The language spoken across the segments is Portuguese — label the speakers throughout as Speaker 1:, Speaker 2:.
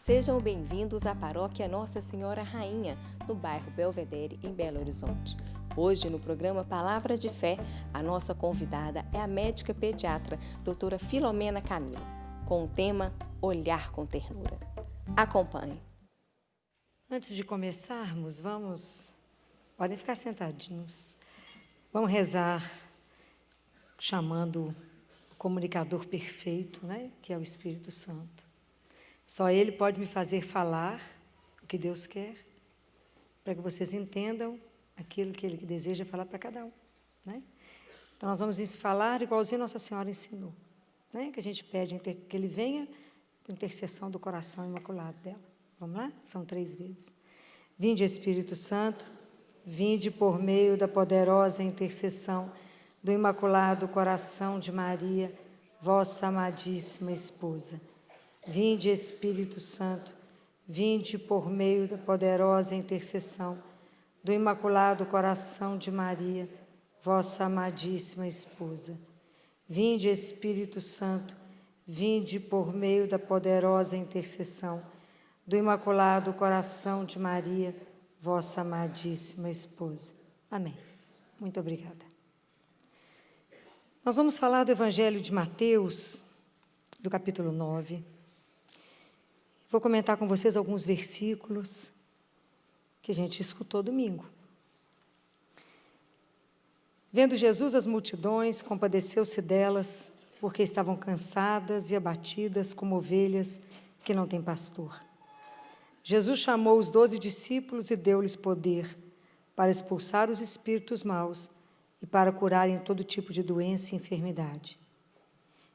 Speaker 1: Sejam bem-vindos à Paróquia Nossa Senhora Rainha, no bairro Belvedere, em Belo Horizonte. Hoje, no programa Palavra de Fé, a nossa convidada é a médica pediatra, doutora Filomena Camilo, com o tema Olhar com Ternura. Acompanhe.
Speaker 2: Antes de começarmos, podem ficar sentadinhos. Vamos rezar chamando o comunicador perfeito, que é o Espírito Santo. Só Ele pode me fazer falar o que Deus quer, para que vocês entendam aquilo que Ele deseja falar para cada um. Então, nós vamos falar igualzinho Nossa Senhora ensinou, que a gente pede que Ele venha por intercessão do coração imaculado dela. Vamos lá? São 3 vezes. Vinde, Espírito Santo, vinde por meio da poderosa intercessão do Imaculado Coração de Maria, vossa amadíssima esposa. Vinde, Espírito Santo, vinde por meio da poderosa intercessão do Imaculado Coração de Maria, vossa amadíssima esposa. Vinde, Espírito Santo, vinde por meio da poderosa intercessão do Imaculado Coração de Maria, vossa amadíssima esposa. Amém. Muito obrigada. Nós vamos falar do Evangelho de Mateus, do capítulo 9. Vou comentar com vocês alguns versículos que a gente escutou domingo. Vendo Jesus as multidões, compadeceu-se delas, porque estavam cansadas e abatidas como ovelhas que não têm pastor. Jesus chamou os 12 discípulos e deu-lhes poder para expulsar os espíritos maus e para curarem todo tipo de doença e enfermidade.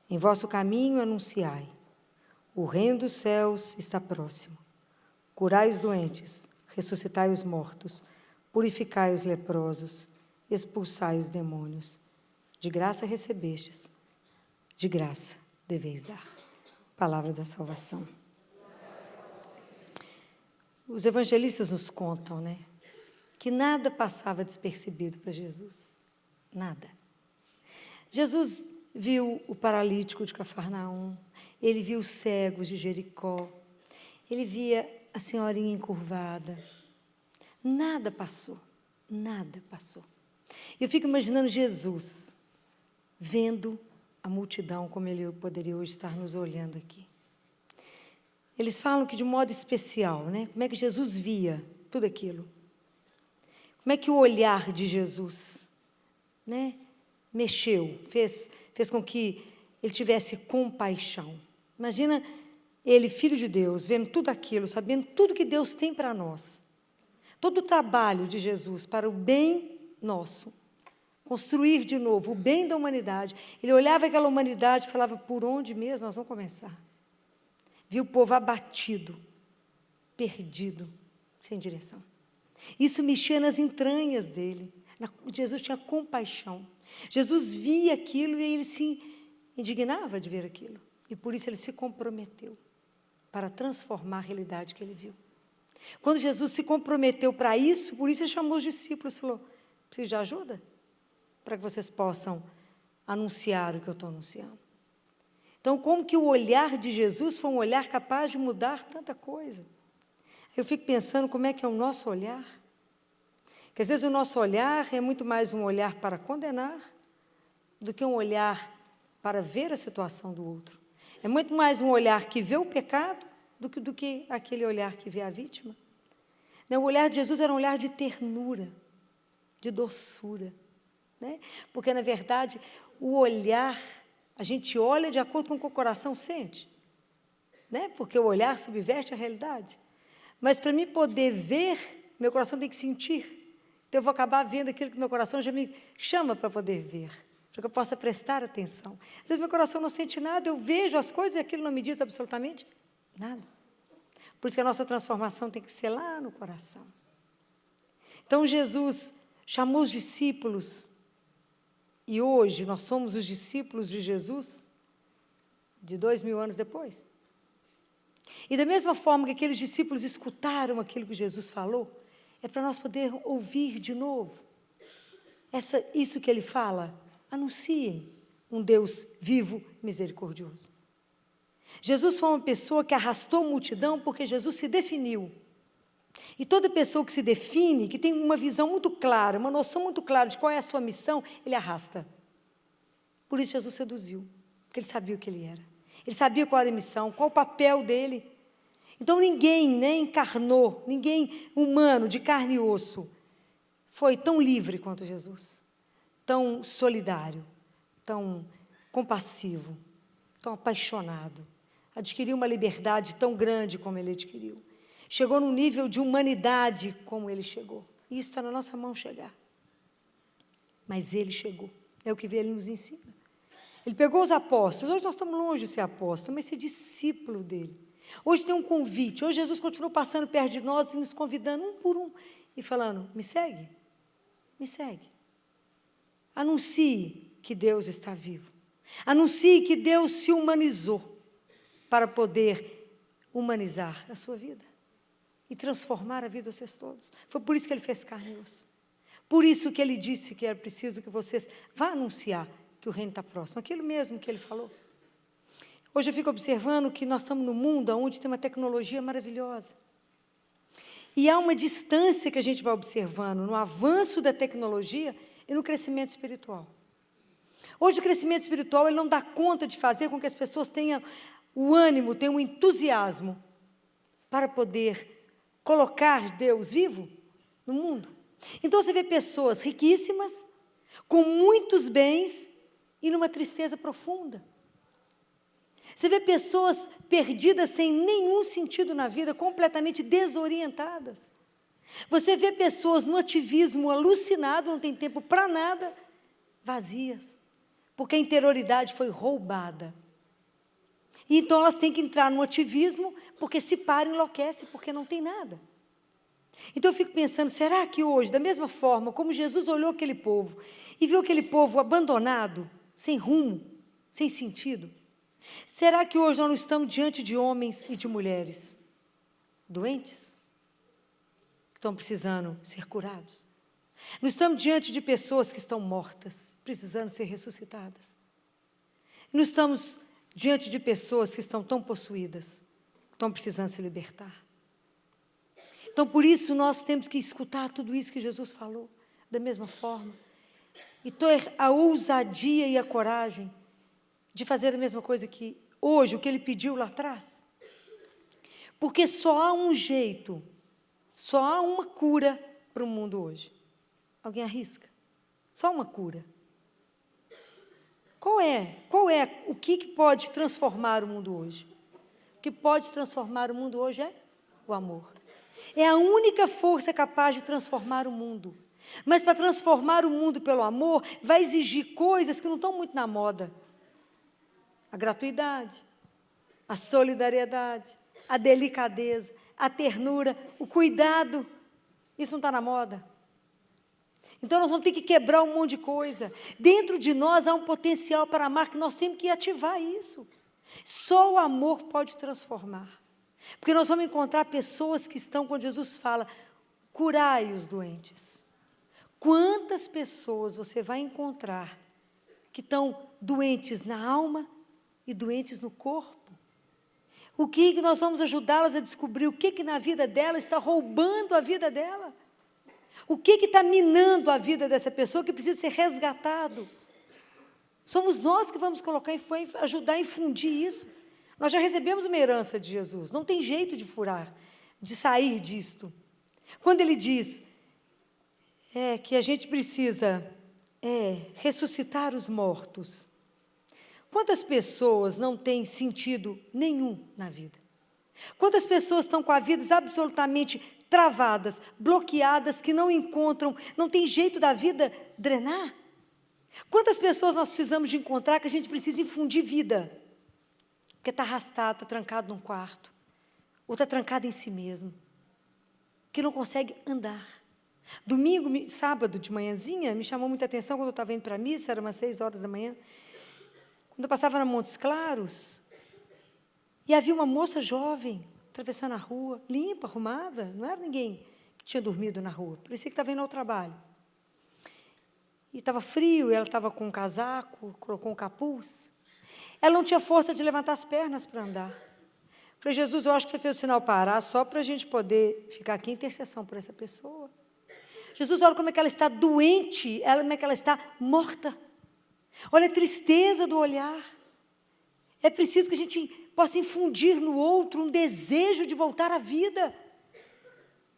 Speaker 2: Em vosso caminho anunciai: o reino dos céus está próximo. Curai os doentes, ressuscitai os mortos, purificai os leprosos, expulsai os demônios. De graça recebestes, de graça deveis dar. Palavra da salvação. Os evangelistas nos contam, que nada passava despercebido para Jesus. Nada. Jesus viu o paralítico de Cafarnaum, ele viu os cegos de Jericó, ele via a senhorinha encurvada. Nada passou, nada passou. Eu fico imaginando Jesus vendo a multidão como ele poderia hoje estar nos olhando aqui. Eles falam que de modo especial, como é que Jesus via tudo aquilo. Como é que o olhar de Jesus, mexeu, fez com que ele tivesse compaixão. Imagina ele, filho de Deus, vendo tudo aquilo, sabendo tudo que Deus tem para nós. Todo o trabalho de Jesus para o bem nosso, construir de novo o bem da humanidade. Ele olhava aquela humanidade e falava: por onde mesmo nós vamos começar? Viu o povo abatido, perdido, sem direção. Isso mexia nas entranhas dele. Jesus tinha compaixão. Jesus via aquilo e ele se indignava de ver aquilo. E por isso ele se comprometeu para transformar a realidade que ele viu. Quando Jesus se comprometeu para isso, por isso ele chamou os discípulos e falou: preciso de ajuda? Para que vocês possam anunciar o que eu estou anunciando. Então, como que o olhar de Jesus foi um olhar capaz de mudar tanta coisa? Eu fico pensando como é que é o nosso olhar. Que às vezes o nosso olhar é muito mais um olhar para condenar do que um olhar para ver a situação do outro. É muito mais um olhar que vê o pecado do que aquele olhar que vê a vítima. O olhar de Jesus era um olhar de ternura, de doçura. Porque, na verdade, o olhar, a gente olha de acordo com o que o coração sente. Porque o olhar subverte a realidade. Mas, para mim poder ver, meu coração tem que sentir. Então, eu vou acabar vendo aquilo que meu coração já me chama para poder ver, para que eu possa prestar atenção. Às vezes, meu coração não sente nada, eu vejo as coisas e aquilo não me diz absolutamente nada. Por isso que a nossa transformação tem que ser lá no coração. Então, Jesus chamou os discípulos, e hoje nós somos os discípulos de Jesus, de 2000 anos depois. E da mesma forma que aqueles discípulos escutaram aquilo que Jesus falou, é para nós poder ouvir de novo. Isso que ele fala, anunciem um Deus vivo, misericordioso. Jesus foi uma pessoa que arrastou a multidão porque Jesus se definiu. E toda pessoa que se define, que tem uma visão muito clara, uma noção muito clara de qual é a sua missão, ele arrasta. Por isso Jesus seduziu, porque ele sabia o que ele era. Ele sabia qual era a missão, qual o papel dele. Então ninguém, encarnou, ninguém humano, de carne e osso, foi tão livre quanto Jesus, tão solidário, tão compassivo, tão apaixonado, adquiriu uma liberdade tão grande como ele adquiriu. Chegou num nível de humanidade como ele chegou. E isso está na nossa mão chegar. Mas ele chegou. É o que ele nos ensina. Ele pegou os apóstolos. Hoje nós estamos longe de ser apóstolo, mas ser discípulo dele. Hoje tem um convite. Hoje Jesus continua passando perto de nós e nos convidando um por um. E falando, me segue. Me segue. Anuncie que Deus está vivo. Anuncie que Deus se humanizou para poder humanizar a sua vida e transformar a vida de vocês todos. Foi por isso que ele fez carne e osso. Por isso que ele disse que era preciso que vocês vá anunciar que o reino está próximo. Aquilo mesmo que ele falou. Hoje eu fico observando que nós estamos num mundo onde tem uma tecnologia maravilhosa. E há uma distância que a gente vai observando no avanço da tecnologia e no crescimento espiritual. Hoje o crescimento espiritual ele não dá conta de fazer com que as pessoas tenham o ânimo, tenham o entusiasmo para poder colocar Deus vivo no mundo. Então você vê pessoas riquíssimas, com muitos bens e numa tristeza profunda. Você vê pessoas perdidas sem nenhum sentido na vida, completamente desorientadas. Você vê pessoas no ativismo alucinado, não tem tempo para nada, vazias, porque a interioridade foi roubada. E então elas têm que entrar no ativismo, porque se para, enlouquece, porque não tem nada. Então eu fico pensando, será que hoje, da mesma forma como Jesus olhou aquele povo e viu aquele povo abandonado, sem rumo, sem sentido, será que hoje nós não estamos diante de homens e de mulheres doentes, que estão precisando ser curados? Não estamos diante de pessoas que estão mortas, precisando ser ressuscitadas? Não estamos diante de pessoas que estão tão possuídas, que estão precisando se libertar? Então, por isso, nós temos que escutar tudo isso que Jesus falou, da mesma forma, e ter a ousadia e a coragem de fazer a mesma coisa que hoje, o que ele pediu lá atrás. Porque só há um jeito, só há uma cura para o mundo hoje. Alguém arrisca? Só uma cura. Qual é? O que pode transformar o mundo hoje? O que pode transformar o mundo hoje é o amor. É a única força capaz de transformar o mundo. Mas para transformar o mundo pelo amor, vai exigir coisas que não estão muito na moda. A gratuidade, a solidariedade, a delicadeza, a ternura, o cuidado. Isso não está na moda. Então nós vamos ter que quebrar um monte de coisa. Dentro de nós há um potencial para amar que nós temos que ativar isso. Só o amor pode transformar. Porque nós vamos encontrar pessoas que estão, quando Jesus fala, curai os doentes. Quantas pessoas você vai encontrar que estão doentes na alma e doentes no corpo? O que nós vamos ajudá-las a descobrir? O que na vida dela está roubando a vida dela? O que está minando a vida dessa pessoa que precisa ser resgatado? Somos nós que vamos colocar, ajudar a infundir isso. Nós já recebemos uma herança de Jesus, não tem jeito de furar, de sair disto. Quando ele diz que a gente precisa ressuscitar os mortos, quantas pessoas não têm sentido nenhum na vida? Quantas pessoas estão com a vida absolutamente travadas, bloqueadas, que não encontram, não tem jeito da vida drenar? Quantas pessoas nós precisamos de encontrar que a gente precisa infundir vida? Porque está arrastado, está trancado num quarto, ou está trancado em si mesmo, que não consegue andar. Domingo, sábado de manhãzinha, me chamou muita atenção quando eu estava indo para a missa, era umas 6 horas da manhã, quando eu passava na Montes Claros, e havia uma moça jovem, atravessando a rua, limpa, arrumada, não era ninguém que tinha dormido na rua, parecia que estava indo ao trabalho. E estava frio, e ela estava com um casaco, colocou um capuz. Ela não tinha força de levantar as pernas para andar. Falei, Jesus, eu acho que você fez o sinal parar só para a gente poder ficar aqui em intercessão por essa pessoa. Jesus, olha como é que ela está doente, como é que ela está morta. Olha a tristeza do olhar. É preciso que a gente possa infundir no outro um desejo de voltar à vida.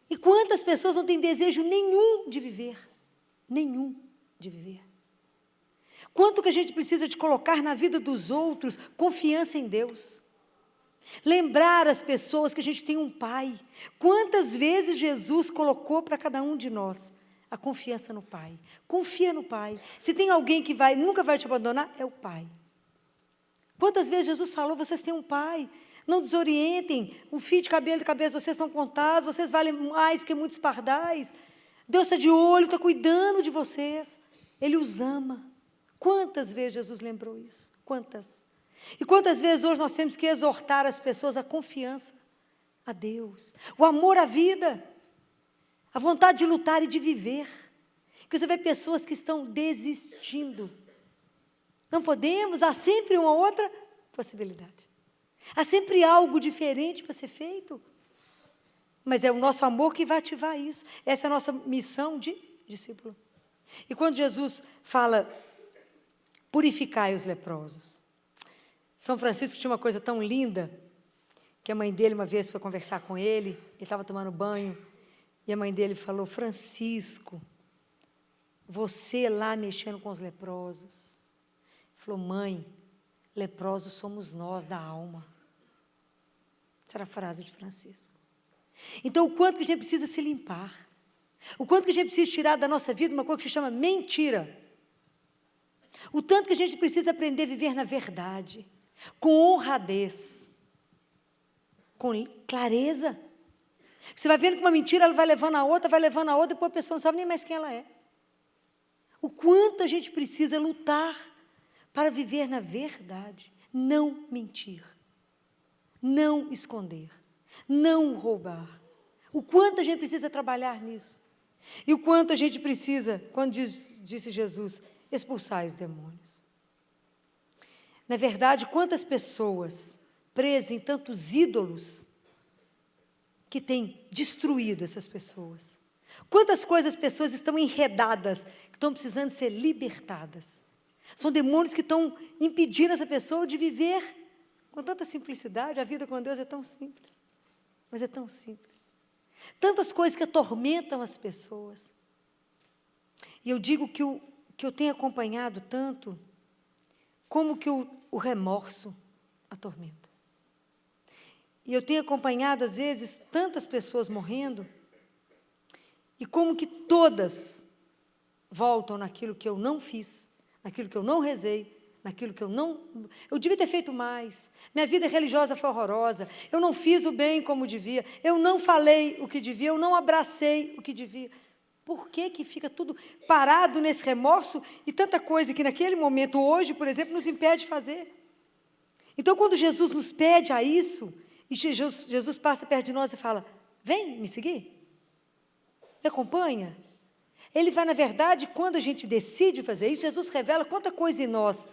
Speaker 2: E quantas pessoas não têm desejo nenhum de viver? Nenhum de viver. Quanto que a gente precisa de colocar na vida dos outros confiança em Deus. Lembrar as pessoas que a gente tem um Pai. Quantas vezes Jesus colocou para cada um de nós a confiança no Pai. Confia no Pai. Se tem alguém que nunca vai te abandonar, é o Pai. Quantas vezes Jesus falou, vocês têm um Pai. Não desorientem, o fio de cabelo de cabeça de vocês estão contados, vocês valem mais que muitos pardais. Deus está de olho, está cuidando de vocês. Ele os ama. Quantas vezes Jesus lembrou isso? Quantas? E quantas vezes hoje nós temos que exortar as pessoas a confiança a Deus, o amor à vida, a vontade de lutar e de viver. Porque você vê pessoas que estão desistindo. Não podemos, há sempre uma outra possibilidade. Há sempre algo diferente para ser feito. Mas é o nosso amor que vai ativar isso. Essa é a nossa missão de discípulo. E quando Jesus fala, purificai os leprosos. São Francisco tinha uma coisa tão linda, que a mãe dele uma vez foi conversar com ele estava tomando banho, e a mãe dele falou, Francisco, você lá mexendo com os leprosos. Ele falou, mãe, leprosos somos nós da alma. Essa era a frase de Francisco. Então, o quanto que a gente precisa se limpar, o quanto que a gente precisa tirar da nossa vida uma coisa que se chama mentira, o tanto que a gente precisa aprender a viver na verdade, com honradez, com clareza. Você vai vendo que uma mentira ela vai levando a outra, depois a pessoa não sabe nem mais quem ela é. O quanto a gente precisa lutar para viver na verdade, não mentir, não esconder, não roubar. O quanto a gente precisa trabalhar nisso. E o quanto a gente precisa, quando disse Jesus, expulsar os demônios. Na verdade, quantas pessoas presas em tantos ídolos que têm destruído essas pessoas. Quantas coisas as pessoas estão enredadas, que estão precisando ser libertadas. São demônios que estão impedindo essa pessoa de viver com tanta simplicidade. A vida com Deus é tão simples, mas é tão simples. Tantas coisas que atormentam as pessoas. E eu digo que eu tenho acompanhado tanto, como que o remorso atormenta. E eu tenho acompanhado, às vezes, tantas pessoas morrendo, e como que todas voltam naquilo que eu não fiz, naquilo que eu não rezei, naquilo que eu devia ter feito mais, minha vida religiosa foi horrorosa, eu não fiz o bem como devia, eu não falei o que devia, eu não abracei o que devia. Por que fica tudo parado nesse remorso e tanta coisa que naquele momento, hoje, por exemplo, nos impede de fazer? Então, quando Jesus nos pede a isso, e Jesus passa perto de nós e fala, vem me seguir, me acompanha. Ele vai, na verdade, quando a gente decide fazer isso, Jesus revela quanta coisa em nós,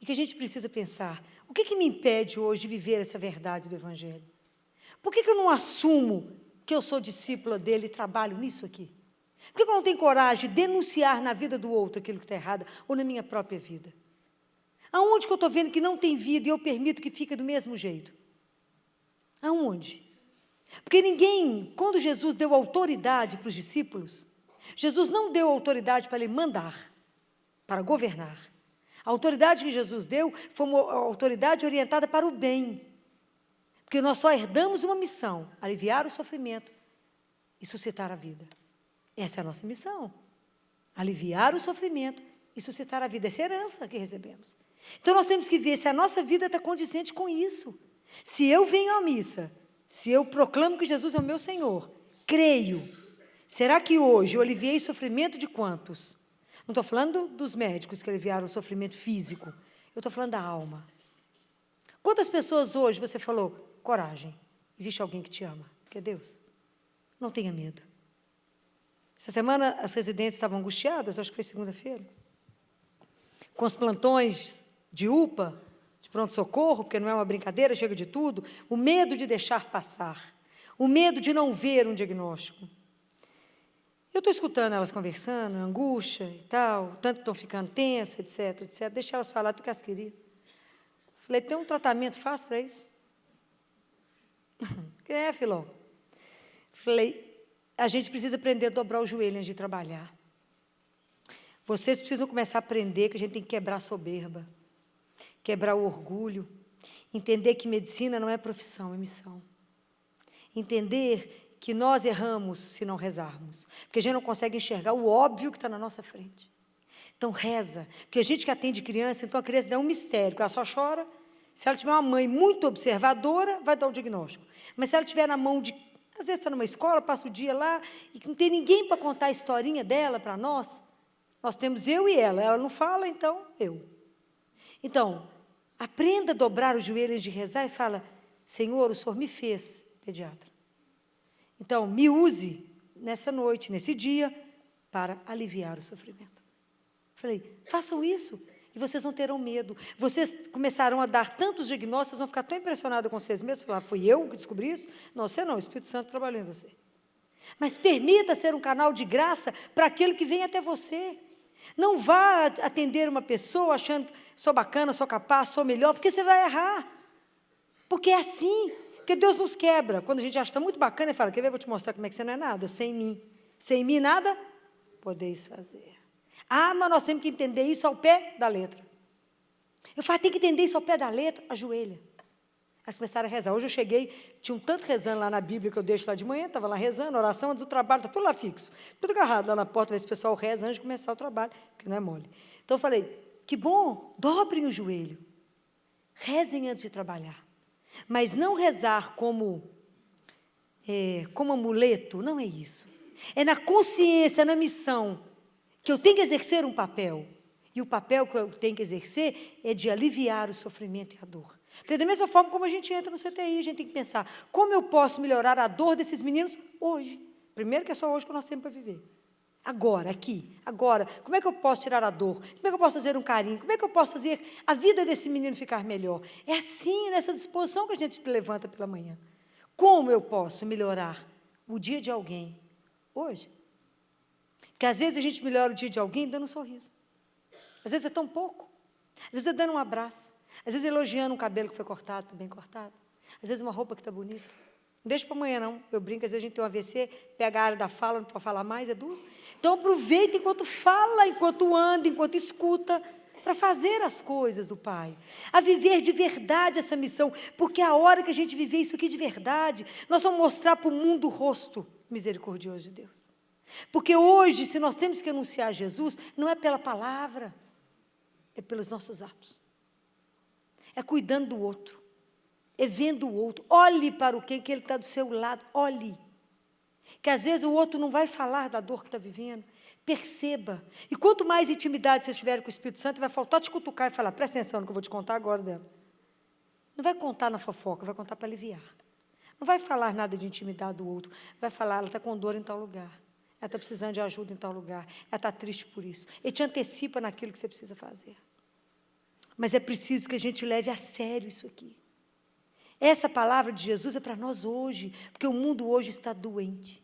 Speaker 2: e que a gente precisa pensar, o que me impede hoje de viver essa verdade do Evangelho? Por que eu não assumo que eu sou discípula dele e trabalho nisso aqui? Por que eu não tenho coragem de denunciar na vida do outro aquilo que está errado, ou na minha própria vida? Aonde que eu estou vendo que não tem vida e eu permito que fique do mesmo jeito? Aonde? Porque quando Jesus deu autoridade para os discípulos, Jesus não deu autoridade para ele mandar, para governar. A autoridade que Jesus deu foi uma autoridade orientada para o bem. Porque nós só herdamos uma missão, aliviar o sofrimento e suscitar a vida. Essa é a nossa missão, aliviar o sofrimento e suscitar a vida, essa herança que recebemos. Então, nós temos que ver se a nossa vida está condizente com isso. Se eu venho à missa, se eu proclamo que Jesus é o meu Senhor, creio, será que hoje eu aliviei o sofrimento de quantos? Não estou falando dos médicos que aliviaram o sofrimento físico, eu estou falando da alma. Quantas pessoas hoje você falou, coragem, existe alguém que te ama, que é Deus? Não tenha medo. Essa semana as residentes estavam angustiadas, acho que foi segunda-feira, com os plantões de UPA, de pronto-socorro, porque não é uma brincadeira, chega de tudo, o medo de deixar passar, o medo de não ver um diagnóstico. Eu estou escutando elas conversando, angústia e tal, tanto que estão ficando tensas, etc, etc. Deixa elas falar do que elas queriam. Falei, tem um tratamento fácil para isso? Filó? Falei, a gente precisa aprender a dobrar o joelho antes de trabalhar. Vocês precisam começar a aprender que a gente tem que quebrar a soberba, quebrar o orgulho, entender que medicina não é profissão, é missão. Entender que nós erramos se não rezarmos, porque a gente não consegue enxergar o óbvio que está na nossa frente. Então, reza, porque a gente que atende criança, então a criança não é um mistério, porque ela só chora. Se ela tiver uma mãe muito observadora, vai dar o diagnóstico. Mas se ela estiver na mão de... Às vezes está numa escola, passa o dia lá, e não tem ninguém para contar a historinha dela para nós. Nós temos eu e ela não fala, então eu. Então, aprenda a dobrar os joelhos de rezar e fala, Senhor, o Senhor me fez pediatra. Então, me use nessa noite, nesse dia, para aliviar o sofrimento. Falei, façam isso, e vocês não terão medo. Vocês começarão a dar tantos diagnósticos, vocês vão ficar tão impressionados com vocês mesmos, falar, fui eu que descobri isso? Não, você não, o Espírito Santo trabalhou em você. Mas permita ser um canal de graça para aquele que vem até você. Não vá atender uma pessoa achando que sou bacana, sou capaz, sou melhor, porque você vai errar. Porque é assim. Porque Deus nos quebra. Quando a gente acha que está muito bacana, ele fala, quer ver, eu vou te mostrar como é que você não é nada, sem mim. Sem mim, nada podeis fazer. Ah, mas nós temos que entender isso ao pé da letra. Eu falo, tem que entender isso ao pé da letra, ajoelha. Elas começaram a rezar. Hoje eu cheguei, tinha um tanto rezando lá na Bíblia, que eu deixo lá de manhã, estava lá rezando, oração, antes do trabalho, está tudo lá fixo. Tudo agarrado lá na porta, ver se o pessoal reza antes de começar o trabalho, porque não é mole. Então eu falei, que bom, dobrem o joelho. Rezem antes de trabalhar. Mas não rezar como amuleto, não é isso. É na consciência, na missão, que eu tenho que exercer um papel. E o papel que eu tenho que exercer é de aliviar o sofrimento e a dor. Porque da mesma forma como a gente entra no CTI, a gente tem que pensar, como eu posso melhorar a dor desses meninos hoje? Primeiro que é só hoje que nós temos para viver. Agora, aqui, agora, como é que eu posso tirar a dor? Como é que eu posso fazer um carinho? Como é que eu posso fazer a vida desse menino ficar melhor? É assim, nessa disposição que a gente levanta pela manhã. Como eu posso melhorar o dia de alguém hoje? Porque às vezes a gente melhora o dia de alguém dando um sorriso. Às vezes é tão pouco. Às vezes é dando um abraço. Às vezes elogiando um cabelo que foi cortado, está bem cortado. Às vezes uma roupa que está bonita. Não deixa para amanhã, não. Eu brinco, às vezes a gente tem um AVC, pega a área da fala, não pode falar mais, é duro. Então, aproveita enquanto fala, enquanto anda, enquanto escuta, para fazer as coisas do Pai. A viver de verdade essa missão, porque a hora que a gente viver isso aqui de verdade, nós vamos mostrar para o mundo o rosto misericordioso de Deus. Porque hoje, se nós temos que anunciar Jesus, não é pela palavra, é pelos nossos atos. É cuidando do outro. É vendo o outro, olhe para o que ele está do seu lado, olhe. Que às vezes o outro não vai falar da dor que está vivendo, perceba. E quanto mais intimidade vocês tiverem com o Espírito Santo, vai faltar te cutucar e falar, presta atenção no que eu vou te contar agora dela. Não vai contar na fofoca, vai contar para aliviar. Não vai falar nada de intimidade do outro, vai falar, ela está com dor em tal lugar, ela está precisando de ajuda em tal lugar, ela está triste por isso. Ele te antecipa naquilo que você precisa fazer. Mas é preciso que a gente leve a sério isso aqui. Essa palavra de Jesus é para nós hoje, porque o mundo hoje está doente.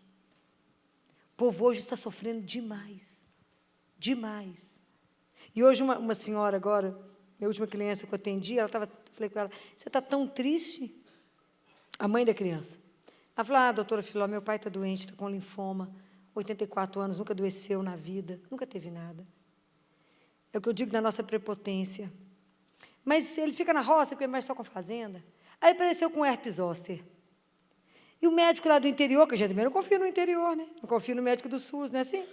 Speaker 2: O povo hoje está sofrendo demais, demais. E hoje uma senhora agora, minha última criança que eu atendi, falei com ela, você está tão triste? A mãe da criança. Ela falou, doutora Filó, meu pai está doente, está com linfoma, 84 anos, nunca adoeceu na vida, nunca teve nada. É o que eu digo da nossa prepotência. Mas ele fica na roça, porque mais só com fazenda. Aí apareceu com herpes zoster. E o médico lá do interior, que a gente também não confia no interior, né? Não confia no médico do SUS, não é assim?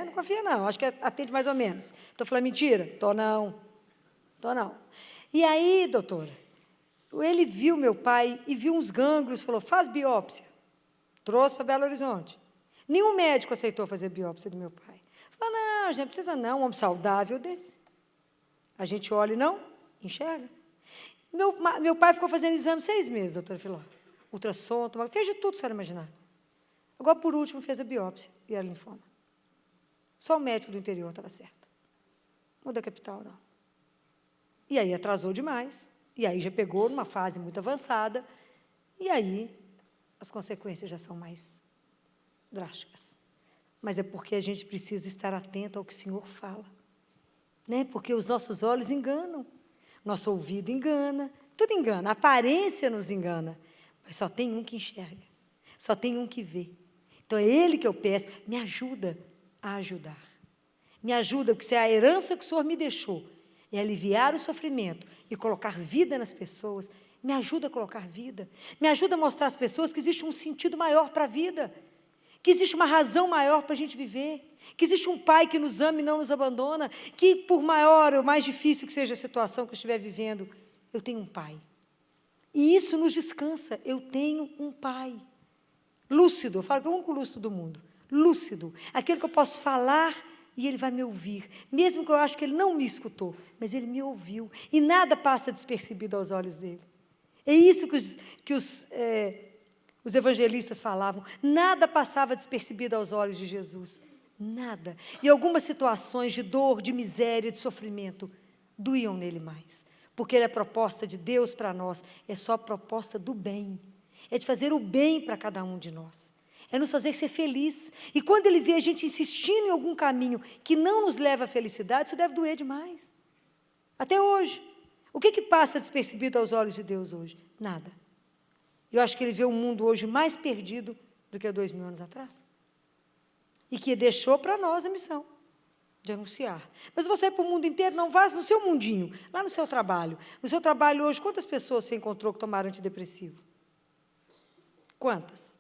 Speaker 2: Não confia não, acho que atende mais ou menos. Estou falando mentira? Estou não. E aí, doutora, ele viu meu pai e viu uns gânglios, falou, faz biópsia. Trouxe para Belo Horizonte. Nenhum médico aceitou fazer biópsia do meu pai. Falou, não, a gente não precisa não, um homem saudável desse. A gente olha e não enxerga. Meu pai ficou fazendo exame 6 meses, doutora Filó. Ultrassom, fez de tudo, se senhora imaginar. Agora, por último, fez a biópsia e era linfoma. Só o médico do interior estava certo. Não da capital, não. E aí atrasou demais, e aí já pegou numa fase muito avançada, e aí as consequências já são mais drásticas. Mas é porque a gente precisa estar atento ao que o Senhor fala, né? Porque os nossos olhos enganam, nosso ouvido engana, tudo engana, a aparência nos engana, mas só tem um que enxerga, só tem um que vê. Então é Ele que eu peço, me ajuda a ajudar, me ajuda, porque se é a herança que o Senhor me deixou, é aliviar o sofrimento e colocar vida nas pessoas, me ajuda a colocar vida, me ajuda a mostrar às pessoas que existe um sentido maior para a vida, que existe uma razão maior para a gente viver, que existe um Pai que nos ama e não nos abandona, que por maior ou mais difícil que seja a situação que eu estiver vivendo, eu tenho um Pai. E isso nos descansa, eu tenho um Pai. Lúcido, eu falo que é o único lúcido do mundo, lúcido, aquele que eu posso falar e Ele vai me ouvir, mesmo que eu acho que Ele não me escutou, mas Ele me ouviu, e nada passa despercebido aos olhos dEle. É isso que os evangelistas falavam, nada passava despercebido aos olhos de Jesus, nada. E algumas situações de dor, de miséria, de sofrimento, doíam nele mais, porque Ele é proposta de Deus para nós, é só proposta do bem, é de fazer o bem para cada um de nós, é nos fazer ser feliz. E quando Ele vê a gente insistindo em algum caminho que não nos leva à felicidade, isso deve doer demais. Até hoje. O que passa despercebido aos olhos de Deus hoje? Nada. Eu acho que Ele vê o mundo hoje mais perdido do que há 2000 anos atrás. E que deixou para nós a missão de anunciar. Mas você para o mundo inteiro, não vá no seu mundinho, lá no seu trabalho. No seu trabalho hoje, quantas pessoas você encontrou que tomaram antidepressivo? Quantas?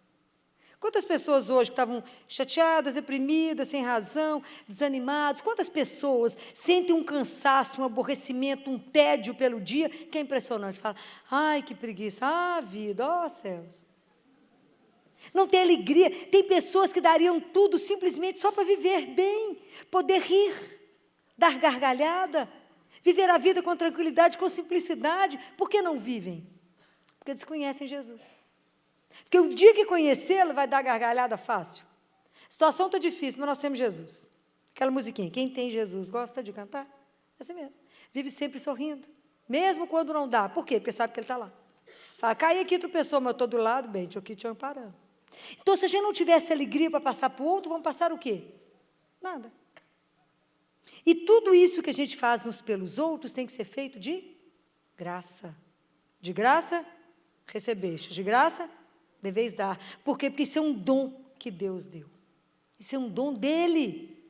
Speaker 2: Quantas pessoas hoje que estavam chateadas, deprimidas, sem razão, desanimadas, quantas pessoas sentem um cansaço, um aborrecimento, um tédio pelo dia, que é impressionante. Fala, ai, que preguiça, vida, ó céus. Não tem alegria, tem pessoas que dariam tudo simplesmente só para viver bem, poder rir, dar gargalhada, viver a vida com tranquilidade, com simplicidade. Por que não vivem? Porque desconhecem Jesus. Porque o dia que conhecê-lo vai dar gargalhada fácil. A situação está difícil, mas nós temos Jesus. Aquela musiquinha, quem tem Jesus gosta de cantar? É assim mesmo. Vive sempre sorrindo, mesmo quando não dá. Por quê? Porque sabe que Ele está lá. Fala, cai aqui, tropeçou, mas eu estou do lado, bem, estou aqui te amparando. Então, se a gente não tivesse alegria para passar para o outro, vamos passar o quê? Nada. E tudo isso que a gente faz uns pelos outros tem que ser feito de graça. De graça, recebeste. De graça, deveis dar. Por quê? Porque isso é um dom que Deus deu. Isso é um dom dEle.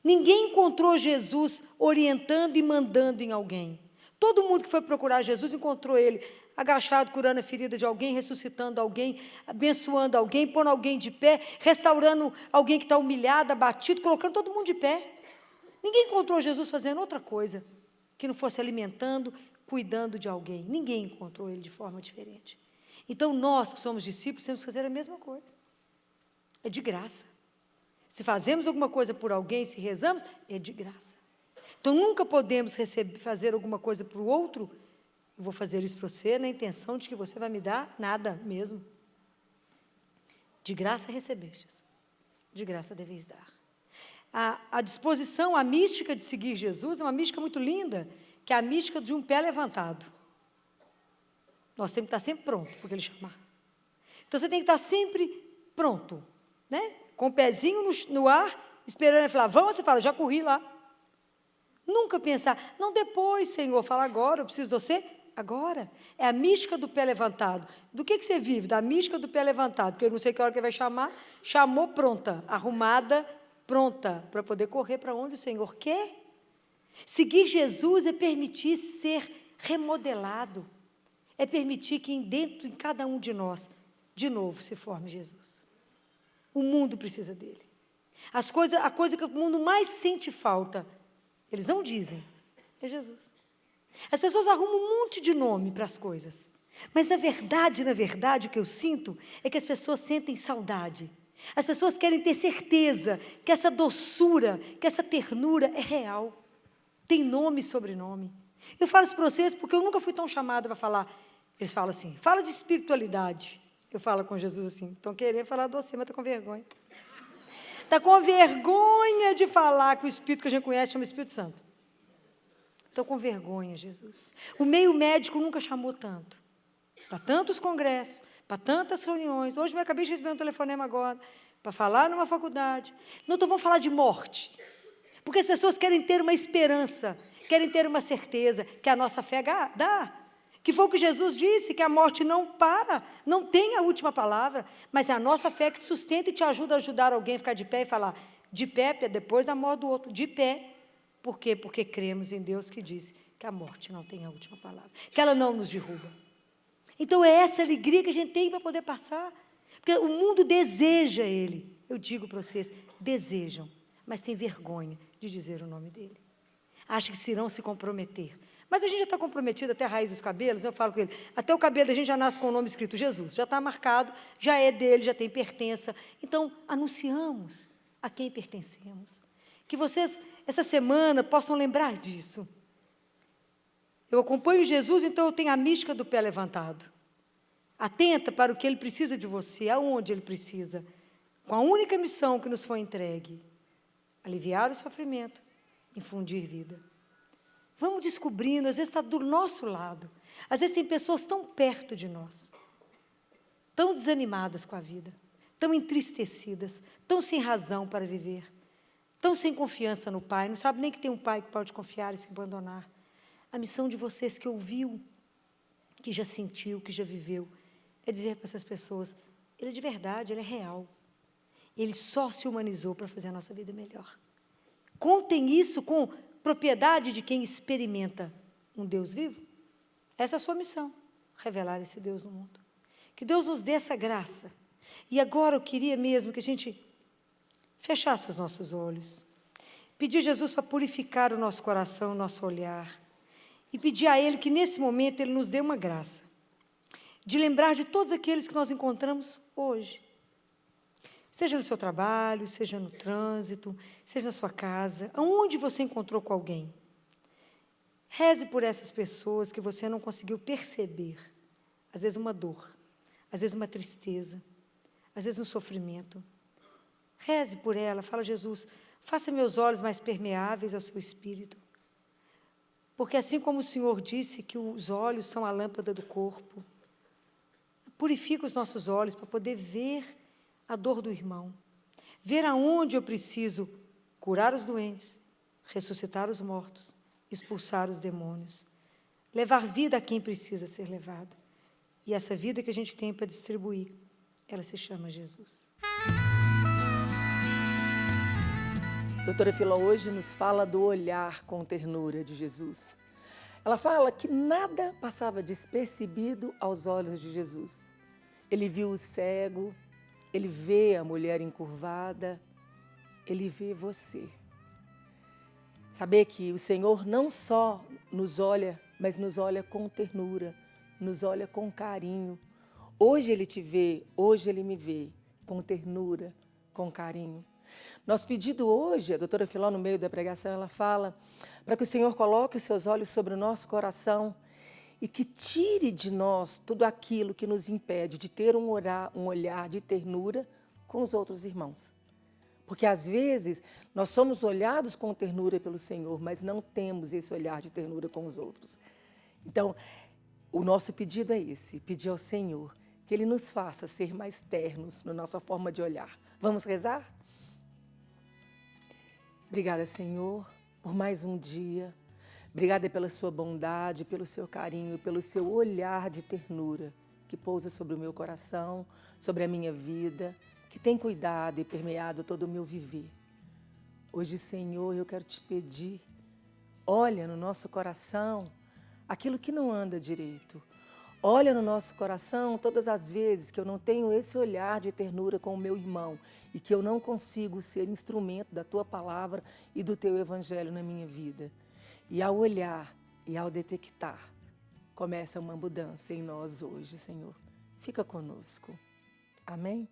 Speaker 2: Ninguém encontrou Jesus orientando e mandando em alguém. Todo mundo que foi procurar Jesus encontrou Ele agachado, curando a ferida de alguém, ressuscitando alguém, abençoando alguém, pondo alguém de pé, restaurando alguém que está humilhado, abatido, colocando todo mundo de pé. Ninguém encontrou Jesus fazendo outra coisa que não fosse alimentando, cuidando de alguém. Ninguém encontrou Ele de forma diferente. Então, nós que somos discípulos, temos que fazer a mesma coisa. É de graça. Se fazemos alguma coisa por alguém, se rezamos, é de graça. Então, nunca podemos fazer alguma coisa para o outro, eu vou fazer isso para você na intenção de que você vai me dar nada mesmo. De graça recebestes, de graça deveis dar. A disposição, a mística de seguir Jesus é uma mística muito linda, que é a mística de um pé levantado. Nós temos que estar sempre pronto, porque Ele chamar. Então, você tem que estar sempre pronto, né? Com o pezinho no ar, esperando Ele falar, vamos, você fala, já corri lá. Nunca pensar, não depois, Senhor, fala agora, eu preciso de você agora. É a mística do pé levantado. Do que você vive? Da mística do pé levantado, porque eu não sei que hora que Ele vai chamar, chamou pronta, arrumada, pronta, para poder correr para onde o Senhor quer. Seguir Jesus é permitir ser remodelado. É permitir que dentro de cada um de nós, de novo, se forme Jesus. O mundo precisa dele. A coisa que o mundo mais sente falta, eles não dizem, é Jesus. As pessoas arrumam um monte de nome para as coisas, mas na verdade, o que eu sinto é que as pessoas sentem saudade. As pessoas querem ter certeza que essa doçura, que essa ternura é real. Tem nome e sobrenome. Eu falo isso para vocês porque eu nunca fui tão chamada para falar. Eles falam assim, fala de espiritualidade. Eu falo com Jesus assim, estão querendo falar doce, mas está com vergonha. Está com vergonha de falar que o Espírito que a gente conhece chama Espírito Santo. Estou com vergonha, Jesus. O meio médico nunca chamou tanto. Para tantos congressos, para tantas reuniões. Hoje eu acabei de receber um telefonema agora, para falar numa faculdade. Não, então vamos falar de morte. Porque as pessoas querem ter uma esperança, querem ter uma certeza que a nossa fé dá. Que foi o que Jesus disse, que a morte não para, não tem a última palavra, mas é a nossa fé que te sustenta e te ajuda a ajudar alguém a ficar de pé e falar, de pé, depois da morte do outro, de pé. Por quê? Porque cremos em Deus que disse que a morte não tem a última palavra, que ela não nos derruba. Então, é essa alegria que a gente tem para poder passar, porque o mundo deseja Ele. Eu digo para vocês, desejam, mas tem vergonha de dizer o nome dEle. Acham que se irão se comprometer. Mas a gente já está comprometido até a raiz dos cabelos, eu falo com ele, até o cabelo da gente já nasce com o nome escrito Jesus, já está marcado, já é dele, já tem pertença. Então, anunciamos a quem pertencemos. Que vocês, essa semana, possam lembrar disso. Eu acompanho Jesus, então eu tenho a mística do pé levantado. Atenta para o que Ele precisa de você, aonde Ele precisa, com a única missão que nos foi entregue, aliviar o sofrimento, infundir vida. Vamos descobrindo, às vezes está do nosso lado, às vezes tem pessoas tão perto de nós, tão desanimadas com a vida, tão entristecidas, tão sem razão para viver, tão sem confiança no Pai, não sabe nem que tem um Pai que pode confiar e se abandonar. A missão de vocês que ouviu, que já sentiu, que já viveu, é dizer para essas pessoas, Ele é de verdade, Ele é real. Ele só se humanizou para fazer a nossa vida melhor. Contem isso com propriedade de quem experimenta um Deus vivo. Essa é a sua missão, revelar esse Deus no mundo. Que Deus nos dê essa graça. E agora eu queria mesmo que a gente fechasse os nossos olhos, pedir a Jesus para purificar o nosso coração, o nosso olhar, e pedir a Ele que nesse momento Ele nos dê uma graça, de lembrar de todos aqueles que nós encontramos hoje, seja no seu trabalho, seja no trânsito, seja na sua casa, aonde você encontrou com alguém. Reze por essas pessoas que você não conseguiu perceber, às vezes uma dor, às vezes uma tristeza, às vezes um sofrimento. Reze por ela, fala, Jesus, faça meus olhos mais permeáveis ao seu espírito. Porque assim como o Senhor disse que os olhos são a lâmpada do corpo, purifica os nossos olhos para poder ver a dor do irmão, ver aonde eu preciso curar os doentes, ressuscitar os mortos, expulsar os demônios, levar vida a quem precisa ser levado. E essa vida que a gente tem para distribuir, ela se chama Jesus.
Speaker 3: Doutora Filó hoje nos fala do olhar com ternura de Jesus. Ela fala que nada passava despercebido aos olhos de Jesus. Ele viu o cego, ele vê a mulher encurvada, ele vê você. Saber que o Senhor não só nos olha, mas nos olha com ternura, nos olha com carinho. Hoje Ele te vê, hoje Ele me vê, com ternura, com carinho. Nosso pedido hoje, a doutora Filó, no meio da pregação, ela fala para que o Senhor coloque os seus olhos sobre o nosso coração e que tire de nós tudo aquilo que nos impede de ter um olhar de ternura com os outros irmãos. Porque, às vezes, nós somos olhados com ternura pelo Senhor, mas não temos esse olhar de ternura com os outros. Então, o nosso pedido é esse, pedir ao Senhor que Ele nos faça ser mais ternos na nossa forma de olhar. Vamos rezar? Obrigada, Senhor, por mais um dia. Obrigada pela sua bondade, pelo seu carinho, pelo seu olhar de ternura que pousa sobre o meu coração, sobre a minha vida, que tem cuidado e permeado todo o meu viver. Hoje, Senhor, eu quero te pedir, olha no nosso coração aquilo que não anda direito. Olha no nosso coração todas as vezes que eu não tenho esse olhar de ternura com o meu irmão e que eu não consigo ser instrumento da Tua palavra e do Teu Evangelho na minha vida. E ao olhar e ao detectar, começa uma mudança em nós hoje, Senhor. Fica conosco. Amém?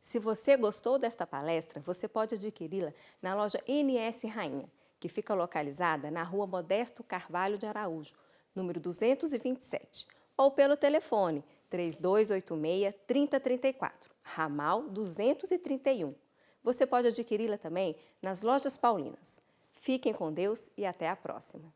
Speaker 1: Se você gostou desta palestra, você pode adquiri-la na loja NS Rainha, que fica localizada na Rua Modesto Carvalho de Araújo, número 227, ou pelo telefone 3286-3034, ramal 231. Você pode adquiri-la também nas lojas paulinas. Fiquem com Deus e até a próxima.